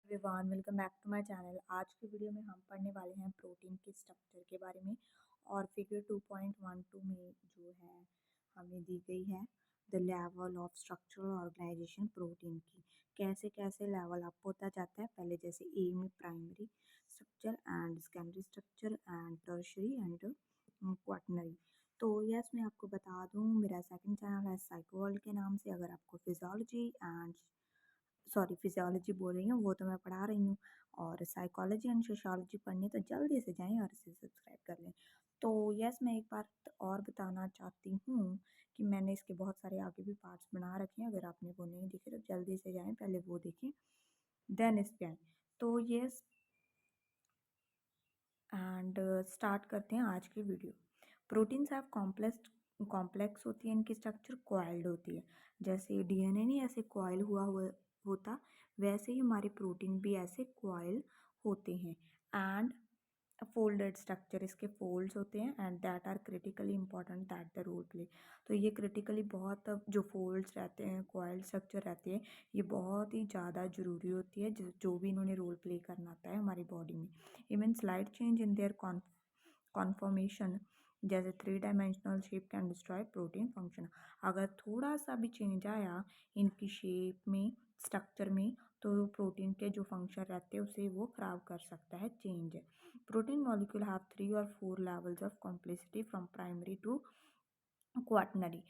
Everyone, welcome back to my channel. आज की video में हम पढ़ने वाले हैं प्रोटीन के स्ट्रक्चर के बारे में। और फिगर 2.12 में जो है हमें दी गई है the level of structural organisation protein की। कैसे कैसे लेवल अप होता जाता है, पहले जैसे ए में primary structure and secondary structure and tertiary and quaternary. तो यस, मैं आपको बता दूं, मेरा सेकंड चैनल है साइको वर्ल्ड के नाम से। अगर आपको फिजियोलॉजी बोल रही हूँ, वो तो मैं पढ़ा रही हूँ, और साइकोलॉजी एंड सोशियोलॉजी पढ़नी तो जल्दी से जाएं और इसे सब्सक्राइब कर लें। तो यस, मैं एक बात और बताना चाहती हूँ कि मैंने इसके बहुत सारे आगे भी पार्ट्स बना रखे हैं। अगर आपने वो नहीं देखे तो जल्दी से जाएं, पहले वो देखें देन इस पे आए। तो यस, एंड स्टार्ट करते हैं आज की वीडियो। प्रोटीन्स हैव कॉम्प्लेक्स होती है, इनकी स्ट्रक्चर कॉइल्ड होती है। जैसे डीएनए नहीं ऐसे कॉइल होता, वैसे ही हमारे प्रोटीन भी ऐसे कॉइल होते हैं। एंड फोल्डेड स्ट्रक्चर, इसके फोल्ड्स होते हैं and that are critically important that the role play. तो ये क्रिटिकली बहुत, जो फोल्ड्स रहते हैं, कॉइल्ड स्ट्रक्चर रहते हैं, ये बहुत ही ज़्यादा ज़रूरी होती है जो भी इन्होंने रोल प्ले करना होता है हमारी बॉडी में। Even slide change in their conformation, जैसे 3 dimensional shape can destroy protein function. अगर थोड़ा सा भी चेंज आया इनकी शेप में, स्ट्रक्चर में, तो प्रोटीन के जो फंक्शन रहते हैं उसे वो खराब कर सकता है, चेंज। प्रोटीन मॉलिक्यूल हैव 3 और 4 levels of complexity from primary to quaternary.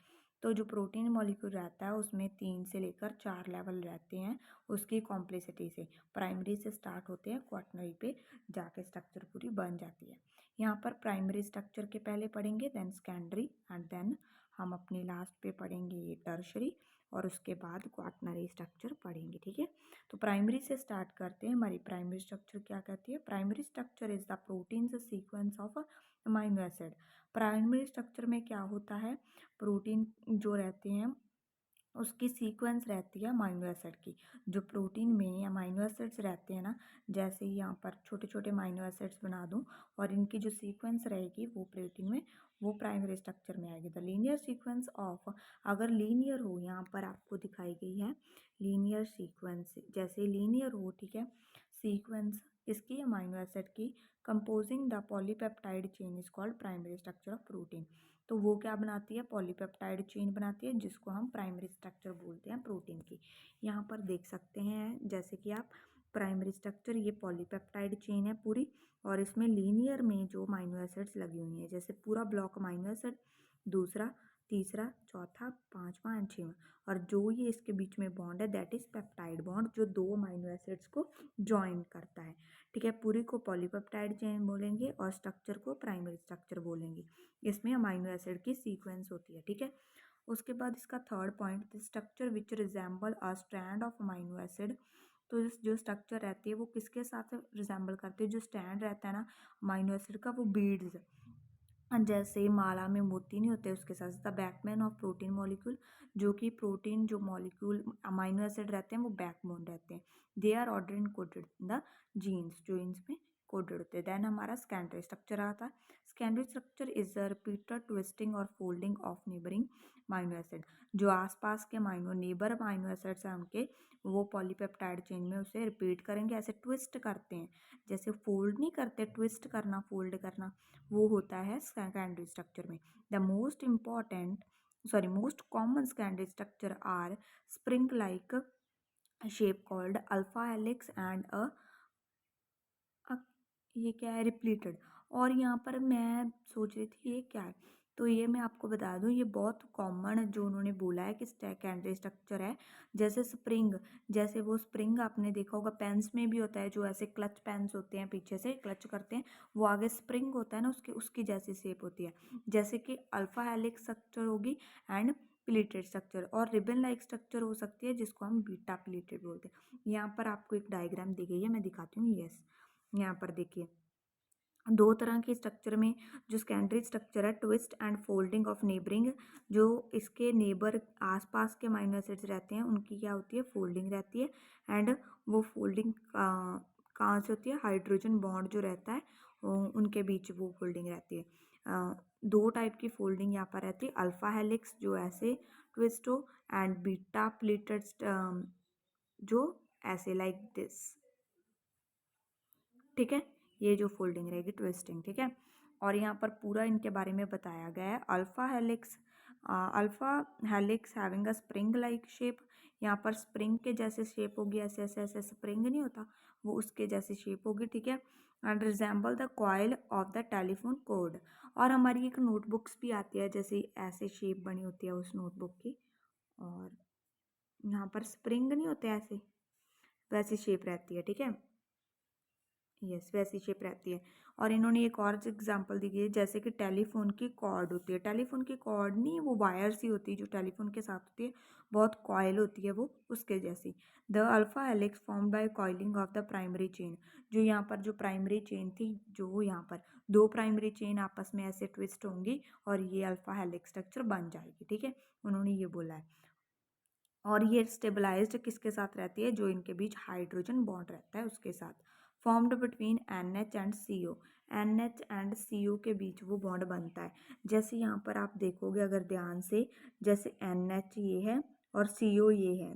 तो जो प्रोटीन मॉलिक्यूल रहता है उसमें 3 से लेकर 4 लेवल रहते हैं उसकी कॉम्प्लेक्सिटी से। प्राइमरी से स्टार्ट होते हैं, क्वाटनरी पे जाके स्ट्रक्चर पूरी बन जाती है। यहाँ पर प्राइमरी स्ट्रक्चर के पहले पढ़ेंगे, देन सेकेंडरी, एंड देन हम अपने लास्ट पे पढ़ेंगे ये टर्शरी, और उसके बाद क्वाटनरी स्ट्रक्चर पढ़ेंगे। ठीक है, तो प्राइमरी से स्टार्ट करते हैं। हमारी प्राइमरी स्ट्रक्चर क्या कहती है? Primary structure is the protein sequence of amino acid. Primary structure में क्या होता है? प्रोटीन जो रहते हैं उसकी सीक्वेंस रहती है अमाइनो एसिड की। जो प्रोटीन में अमाइनो एसिड्स रहते हैं ना, जैसे ही यहाँ पर छोटे छोटे अमाइनो एसिड्स बना दूँ और इनकी जो सीक्वेंस रहेगी वो प्रोटीन में, वो प्राइमरी स्ट्रक्चर में आएगी। द लीनियर सीक्वेंस ऑफ, अगर लीनियर हो, यहाँ पर आपको दिखाई गई है लीनियर सीक्वेंस, जैसे लीनियर हो, ठीक है, सीक्वेंस इसकी अमाइनो एसिड की, composing the polypeptide chain is called primary structure of protein. तो वो क्या बनाती है? पॉलीपेप्टाइड चेन बनाती है, जिसको हम प्राइमरी स्ट्रक्चर बोलते हैं प्रोटीन की। यहाँ पर देख सकते हैं जैसे कि आप, प्राइमरी स्ट्रक्चर ये पॉलीपेप्टाइड चेन है पूरी, और इसमें लीनियर में जो अमाइनो एसिड्स लगी हुई हैं, जैसे पूरा ब्लॉक अमाइनो एसिड, दूसरा, तीसरा, चौथा, पांचवा एंड छठवां, और जो ये इसके बीच में बॉन्ड है दैट इज पेप्टाइड बॉन्ड, जो 2 अमाइनो एसिड्स को ज्वाइन करता है। ठीक है, पूरी को पॉलीपेप्टाइड चेन बोलेंगे और स्ट्रक्चर को प्राइमरी स्ट्रक्चर बोलेंगे। इसमें अमाइनो एसिड की सीक्वेंस होती है। ठीक है, उसके बाद इसका third point, the structure which resemble a strand of amino acid. तो जो स्ट्रक्चर रहती है वो किसके साथ रिजेंबल करती है? जो स्टैंड रहता है ना अमाइनो एसिड का, वो बीड्स, जैसे माला में मोती नहीं होते, उसके साथ the backbone of protein molecule, जो कि प्रोटीन जो मॉलिक्यूल अमाइनो एसिड रहते हैं वो बैकबोन रहते हैं। They are order in coded in the genes, जो जीन्स में कोडेड होते हैं। देन हमारा सेकेंडरी स्ट्रक्चर आता है। Secondary structure is the repeated twisting और folding of neighbouring amino acid. जो आसपास के नेबर अमाइनो एसिड्स हैं उनके, वो पॉलीपेप्टाइड चेन में उसे रिपीट करेंगे, ऐसे ट्विस्ट करते हैं, जैसे फोल्ड नहीं करते, ट्विस्ट करना, फोल्ड करना, वो होता है सेकेंडरी स्ट्रक्चर में। The most common secondary structure are spring like shape called alpha helix and ये क्या है? रिप्लीटेड। और यहाँ पर मैं सोच रही थी ये क्या है, तो ये मैं आपको बता दूं, ये बहुत कॉमन जो उन्होंने बोला है कि सेकेंडरी स्ट्रक्चर है। जैसे स्प्रिंग, जैसे वो स्प्रिंग आपने देखा होगा पेन्स में भी होता है, जो ऐसे क्लच पेन्स होते हैं, पीछे से क्लच करते हैं, वो आगे स्प्रिंग होता है ना, उसकी जैसी शेप होती है। जैसे कि अल्फा हेलिक्स स्ट्रक्चर होगी एंड प्लीटेड स्ट्रक्चर, और रिबन लाइक स्ट्रक्चर हो सकती है जिसको हम बीटा प्लीटेड बोलते हैं। यहाँ पर आपको एक डायग्राम दी गई है, मैं दिखाती हूँ। यस, यहाँ पर देखिए, 2 तरह के स्ट्रक्चर में जो सेकेंडरी स्ट्रक्चर है, twist and folding of neighbouring, जो इसके नेबर आसपास के अमाइनो एसिड्स रहते हैं उनकी क्या होती है? फोल्डिंग रहती है। एंड वो फोल्डिंग कहाँ से होती है? हाइड्रोजन बॉन्ड जो रहता है उनके बीच वो फोल्डिंग रहती है। 2 टाइप की फोल्डिंग यहाँ पर रहती है, अल्फा हेलिक्स जो ऐसे ट्विस्ट हो, एंड बीटा प्लीटेड जो ऐसे लाइक दिस। ठीक है, ये जो फोल्डिंग रहेगी ट्विस्टिंग, ठीक है। और यहाँ पर पूरा इनके बारे में बताया गया है। Alpha helix having a spring like shape, यहाँ पर स्प्रिंग के जैसे शेप होगी, ऐसे ऐसे ऐसे स्प्रिंग नहीं होता, वो उसके जैसी शेप होगी, ठीक है। And resemble the coil of the telephone code. और हमारी एक नोटबुक्स भी आती है, जैसे ऐसे शेप बनी होती है उस नोटबुक की, और यहाँ पर स्प्रिंग नहीं होते ऐसे, वैसी शेप रहती है, ठीक है। यस, वैसी शेप रहती है। और इन्होंने एक और एग्जांपल दी है, जैसे कि टेलीफोन की कॉर्ड होती है, टेलीफोन की कॉर्ड नहीं, वो वायर सी होती है जो टेलीफोन के साथ होती है, बहुत कॉयल होती है वो, उसके जैसी। The alpha helix form by coiling of the primary chain. जो यहाँ पर जो प्राइमरी चेन थी, जो यहाँ पर दो प्राइमरी चेन आपस में ऐसे ट्विस्ट होंगी और ये अल्फा हेलिक्स स्ट्रक्चर बन जाएगी, ठीक है, उन्होंने ये बोला है। और ये स्टेबलाइज्ड किसके साथ रहती है, जो इनके बीच हाइड्रोजन बॉन्ड रहता है उसके साथ। Formed between NH and CO, NH and CO के बीच वो बॉन्ड बनता है। जैसे यहाँ पर आप देखोगे अगर ध्यान से, जैसे NH ये है और CO ये है,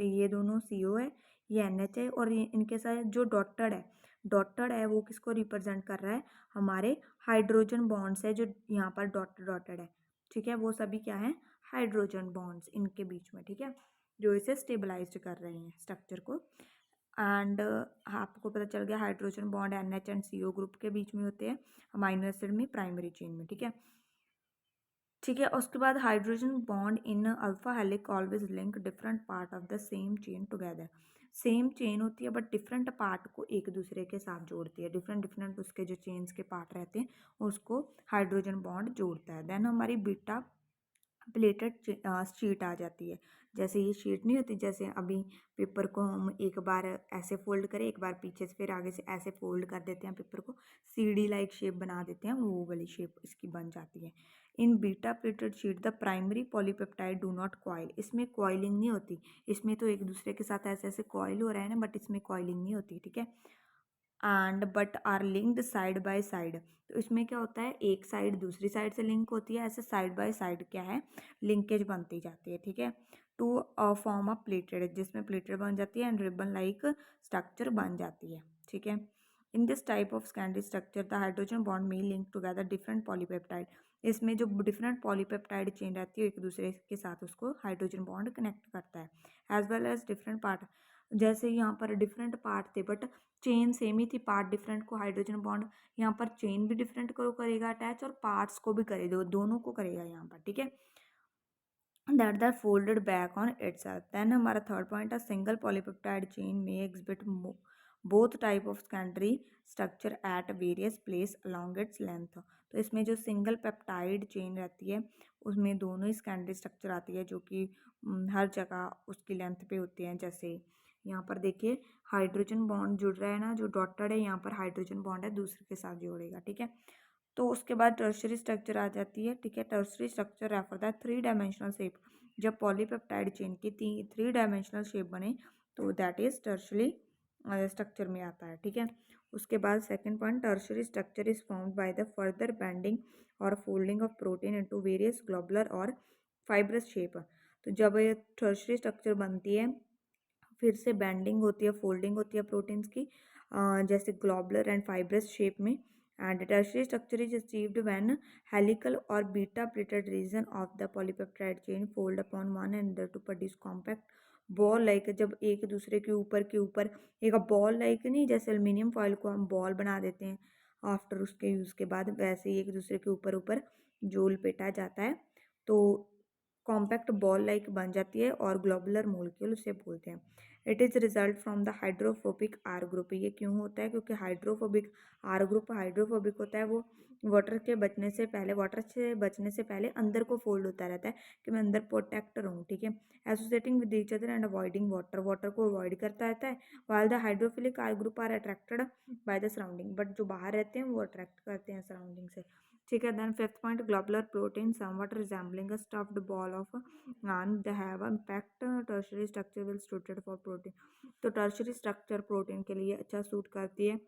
ये दोनों CO है, ये NH है, और ये इनके साथ जो डॉटेड है वो किसको रिप्रेजेंट कर रहा है, हमारे हाइड्रोजन बॉन्ड्स है जो यहाँ पर डॉटेड है, ठीक है। वो सभी क्या है, हाइड्रोजन बॉन्ड्स इनके बीच में, ठीक है, जो इसे स्टेबलाइज्ड कर रहे हैं स्ट्रक्चर को। एंड आपको पता चल गया hydrogen bond NH and CO group के बीच में होते हैं, अमाइनो एसिड में प्राइमरी चेन में, ठीक है। ठीक है, उसके बाद hydrogen bond in alpha हेलिक always link different part of the same chain together. Same chain होती है बट डिफरेंट पार्ट को एक दूसरे के साथ जोड़ती है, डिफरेंट डिफरेंट उसके जो चेन्स के पार्ट रहते हैं उसको हाइड्रोजन बॉन्ड जोड़ता है। देन हमारी बीटा प्लेटेड शीट आ जाती है। जैसे ये शीट नहीं होती, जैसे अभी पेपर को हम एक बार ऐसे फोल्ड करें, एक बार पीछे से, फिर आगे से ऐसे फोल्ड कर देते हैं पेपर को, CD लाइक शेप बना देते हैं, वो वाली शेप इसकी बन जाती है। In beta pleated sheet the primary polypeptide do not coil, इसमें कॉइलिंग नहीं होती, इसमें तो एक दूसरे के साथ ऐसे ऐसे कॉइल हो रहा है ना, बट इसमें कॉइलिंग नहीं होती, ठीक है। And but are linked side by side, तो इसमें क्या होता है, एक साइड दूसरी साइड से लिंक होती है, ऐसे साइड बाय साइड क्या है, लिंकेज बनती जाती है, ठीक है। टू फॉर्म अ प्लेटेड, जिसमें प्लेटेड बन जाती है एंड रिबन लाइक स्ट्रक्चर बन जाती है, ठीक है। In this type of secondary structure the hydrogen bond में लिंक टुगेदर डिफरेंट पॉलीपेप्टाइड, इसमें जो डिफरेंट पॉलीपेप्टाइड चेन रहती है एक दूसरे के साथ उसको हाइड्रोजन बॉन्ड कनेक्ट करता है, as well as different part. जैसे यहाँ पर डिफरेंट पार्ट थे बट चेन सेम ही थी, पार्ट डिफरेंट को हाइड्रोजन बॉन्ड, यहाँ पर चेन भी डिफरेंट को करेगा अटैच और पार्ट्स को भी करेगा, दोनों को करेगा यहाँ पर, ठीक है। That that folded back on itself. Then हमारा थर्ड पॉइंट है सिंगल पॉलीपेप्टाइड चेन में exhibit both type of secondary structure at various place along its length. तो इसमें जो सिंगल पेप्टाइड चेन रहती है उसमें दोनों ही सेकेंडरी स्ट्रक्चर आती है, जो कि हर जगह उसकी लेंथ पे होते हैं। जैसे यहाँ पर देखिए हाइड्रोजन बॉन्ड जुड़ रहा है ना, जो डॉटेड है यहाँ पर हाइड्रोजन बॉन्ड है, दूसरे के साथ जोड़ेगा, ठीक है। तो उसके बाद टर्शरी स्ट्रक्चर आ जाती है, ठीक है। Tertiary structure refer the 3 dimensional shape, जब पॉलीपेप्टाइड चेन की 3 डायमेंशनल शेप बने तो दैट इज टर्शरी स्ट्रक्चर में आता है, ठीक है। उसके बाद second point, tertiary structure is formed by the further bending और folding of protein into various globular और फाइब्रस शेप। तो जब ये टर्शरी स्ट्रक्चर बनती है फिर से बेंडिंग होती है, फोल्डिंग होती है प्रोटीन्स की, जैसे ग्लोबुलर एंड फाइब्रस शेप में। And tertiary structure is achieved when helical और beta pleated region of the polypeptide chain fold upon one and to produce compact ball like, जब एक दूसरे के ऊपर एक बॉल लाइक नहीं, जैसे एल्यूमिनियम फॉइल को हम बॉल बना देते हैं आफ्टर उसके यूज़ के बाद, वैसे ही एक दूसरे के ऊपर ऊपर जो लपेटा जाता है तो कॉम्पैक्ट बॉल लाइक बन जाती है, और ग्लोबुलर मोलिक्यूल उसे बोलते हैं। It is result from the hydrophobic R group, ये क्यों होता है, क्योंकि हाइड्रोफोबिक आर ग्रुप हाइड्रोफोबिक होता है, वो वाटर से बचने से पहले अंदर को फोल्ड होता रहता है कि मैं अंदर प्रोटेक्ट रहूँ, ठीक है। Associating with each other and avoiding water को अवॉइड करता रहता है, while the hydrophilic R group are attracted by the surrounding, but जो बाहर रहते हैं वो अट्रैक्ट करते हैं सराउंडिंग से, ठीक है। Then fifth point, globular protein somewhat resembling a stuffed ball of and they have impact tertiary structure will suited for protein, तो टर्शरी स्ट्रक्चर प्रोटीन के लिए अच्छा सूट करती है,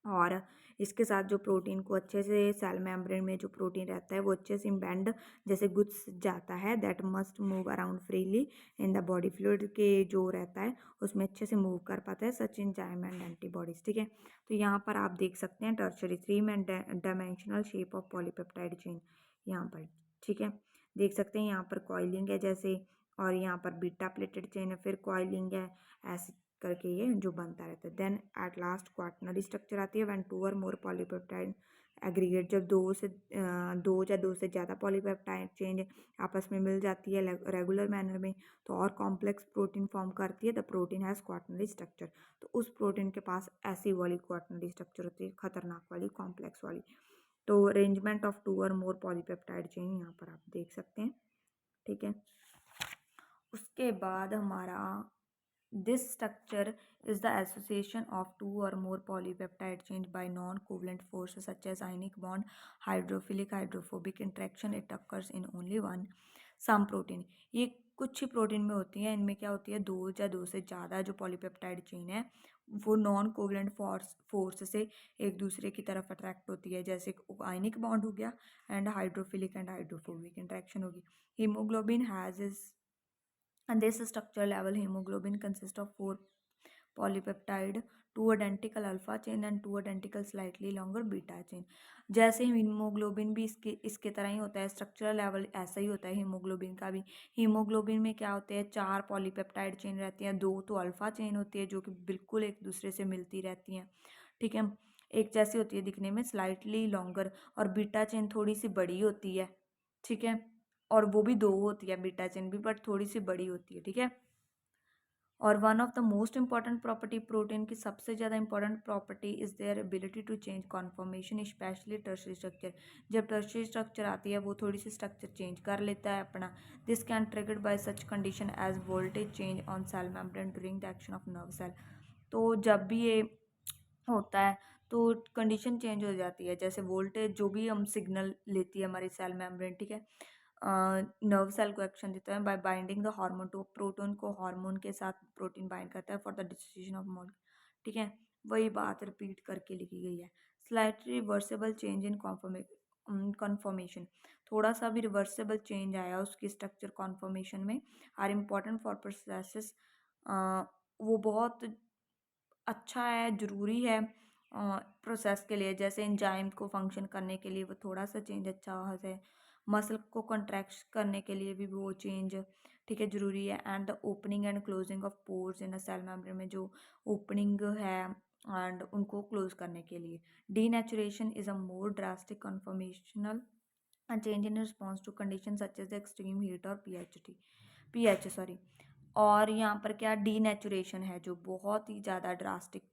और इसके साथ जो प्रोटीन को अच्छे से सेल मेम्ब्रेन में जो प्रोटीन रहता है वो अच्छे से इम्बेंड जैसे गुड्स जाता है, that must move around freely in the body, fluid के जो रहता है उसमें अच्छे से मूव कर पाता है सच एंजाइम एंड एंटीबॉडीज। ठीक है, तो यहाँ पर आप देख सकते हैं tertiary 3 dimensional shape of polypeptide chain यहाँ पर। ठीक है, देख सकते हैं यहाँ पर कॉइलिंग है जैसे, और यहाँ पर बीटा प्लेटेड चेन है, फिर कॉइलिंग है, ऐसे करके ये जो बनता रहता है। Then at last quaternary structure आती है व्हेन 2 और मोर पॉलीपेप्टाइड एग्रीगेट, जब दो से ज़्यादा पॉलीपेप्टाइड चेन आपस में मिल जाती है रेगुलर मैनर में तो और कॉम्प्लेक्स प्रोटीन फॉर्म करती है। The protein has quaternary structure, तो उस प्रोटीन के पास ऐसी वाली क्वाटनरी स्ट्रक्चर होती है, खतरनाक वाली, कॉम्प्लेक्स वाली। तो अरेंजमेंट ऑफ 2 और मोर पॉलीपेप्टाइड चेन यहाँ पर आप देख सकते हैं। ठीक है, उसके बाद हमारा this structure is the association of 2 or more polypeptide chains by non-covalent forces such as ionic bond, hydrophilic, hydrophobic interaction. It occurs in only one some protein. ये कुछ ही प्रोटीन में होती है। इनमें क्या होती है, दो से ज़्यादा जो पॉलीपेप्टाइड चेन है वो नॉन कोवलेंट फोर्स से एक दूसरे की तरफ अट्रैक्ट होती है, जैसे आयनिक बॉन्ड हो गया and hydrophilic and hydrophobic interaction होगी। Haemoglobin has is and this structure level hemoglobin consists of 4 polypeptide, 2 identical alpha chain and 2 identical slightly longer beta chain। जैसे हीमोग्लोबिन भी इसके तरह ही होता है, स्ट्रक्चरल लेवल ऐसा ही होता है हीमोग्लोबिन का भी। हीमोग्लोबिन में क्या होते हैं, 4 पॉलीपेप्टाइड चेन रहती हैं, 2 तो अल्फा चेन होती है जो कि बिल्कुल एक दूसरे से मिलती रहती हैं। ठीक है, एक जैसी होती है दिखने में, स्लाइटली लॉन्गर, और बीटा चेन थोड़ी सी बड़ी होती है। ठीक है, और वो भी 2 होती है बीटा चेन भी, बट थोड़ी सी बड़ी होती है। ठीक है, और one of the most important property protein की सबसे ज़्यादा important property is their ability to change conformation, specially tertiary structure. जब टर्शरी स्ट्रक्चर आती है वो थोड़ी सी स्ट्रक्चर चेंज कर लेता है अपना। This can triggered by such condition as voltage change on cell membrane during the action of nerve cell. तो जब भी ये होता है तो कंडीशन चेंज हो जाती है, जैसे वोल्टेज जो भी हम सिग्नल लेती है हमारी सेल मेम्ब्रेन। ठीक है, नर्व सेल को एक्शन देता है by binding the hormone to protein को, हार्मोन के साथ प्रोटीन बाइंड करता है for the distribution of mole. ठीक है, वही बात रिपीट करके लिखी गई है। Slightly reversible change in conformation, थोड़ा सा भी रिवर्सेबल चेंज आया उसकी स्ट्रक्चर कॉन्फॉर्मेशन में, आर इम्पॉर्टेंट फॉर प्रोसेसेस, वो बहुत अच्छा है, ज़रूरी है प्रोसेस के लिए, जैसे एंजाइम को फंक्शन करने के लिए वो थोड़ा सा चेंज अच्छा है, मसल को कॉन्ट्रैक्ट करने के लिए भी वो चेंज, ठीक है, ज़रूरी है। And the opening and closing of pores in a cell membrane में जो ओपनिंग है एंड उनको क्लोज करने के लिए। Denaturation is a more drastic conformational change in response to condition such as extreme heat और पीएच सॉरी। और यहाँ पर क्या डीनेचुरेशन है जो बहुत ही ज़्यादा ड्रास्टिक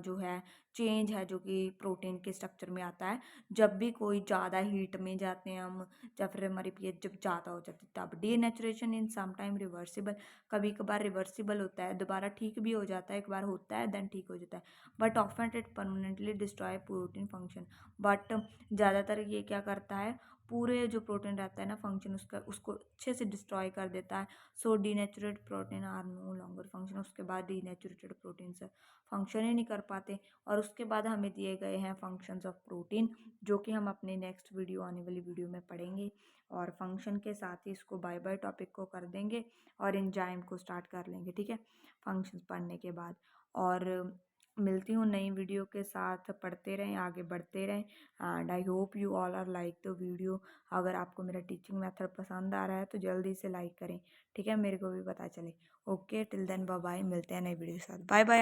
जो है चेंज है जो कि प्रोटीन के स्ट्रक्चर में आता है जब भी कोई ज़्यादा हीट में जाते हैं हम, या फिर हमारी पीएच जब ज़्यादा हो जाती है तब। डीनेचुरेशन इन सम टाइम रिवर्सिबल, कभी कभार रिवर्सिबल होता है, दोबारा ठीक भी हो जाता है, एक बार होता है देन ठीक हो जाता है, but often it permanently destroy protein function. But ज़्यादातर ये क्या करता है, पूरे जो प्रोटीन रहता है ना फंक्शन उसका, उसको अच्छे से डिस्ट्रॉय कर देता है। So denature protein are no longer function, उसके बाद डीनेचुरेटेड प्रोटीन से फंक्शन ही नहीं कर पाते। और उसके बाद हमें दिए गए हैं फंक्शंस ऑफ प्रोटीन जो कि हम अपने नेक्स्ट वीडियो, आने वाली वीडियो में पढ़ेंगे, और फंक्शन के साथ ही इसको बाय बाय टॉपिक को कर देंगे और एंजाइम को स्टार्ट कर लेंगे। ठीक है, फंक्शंस पढ़ने के बाद। और मिलती हूँ नई वीडियो के साथ, पढ़ते रहें, आगे बढ़ते रहें, and I hope you all are like the video. अगर आपको मेरा टीचिंग मेथड पसंद आ रहा है तो जल्दी से लाइक करें, ठीक है, मेरे को भी पता चले। Okay, till then bye bye, मिलते हैं नई वीडियो के साथ, बाय बाय।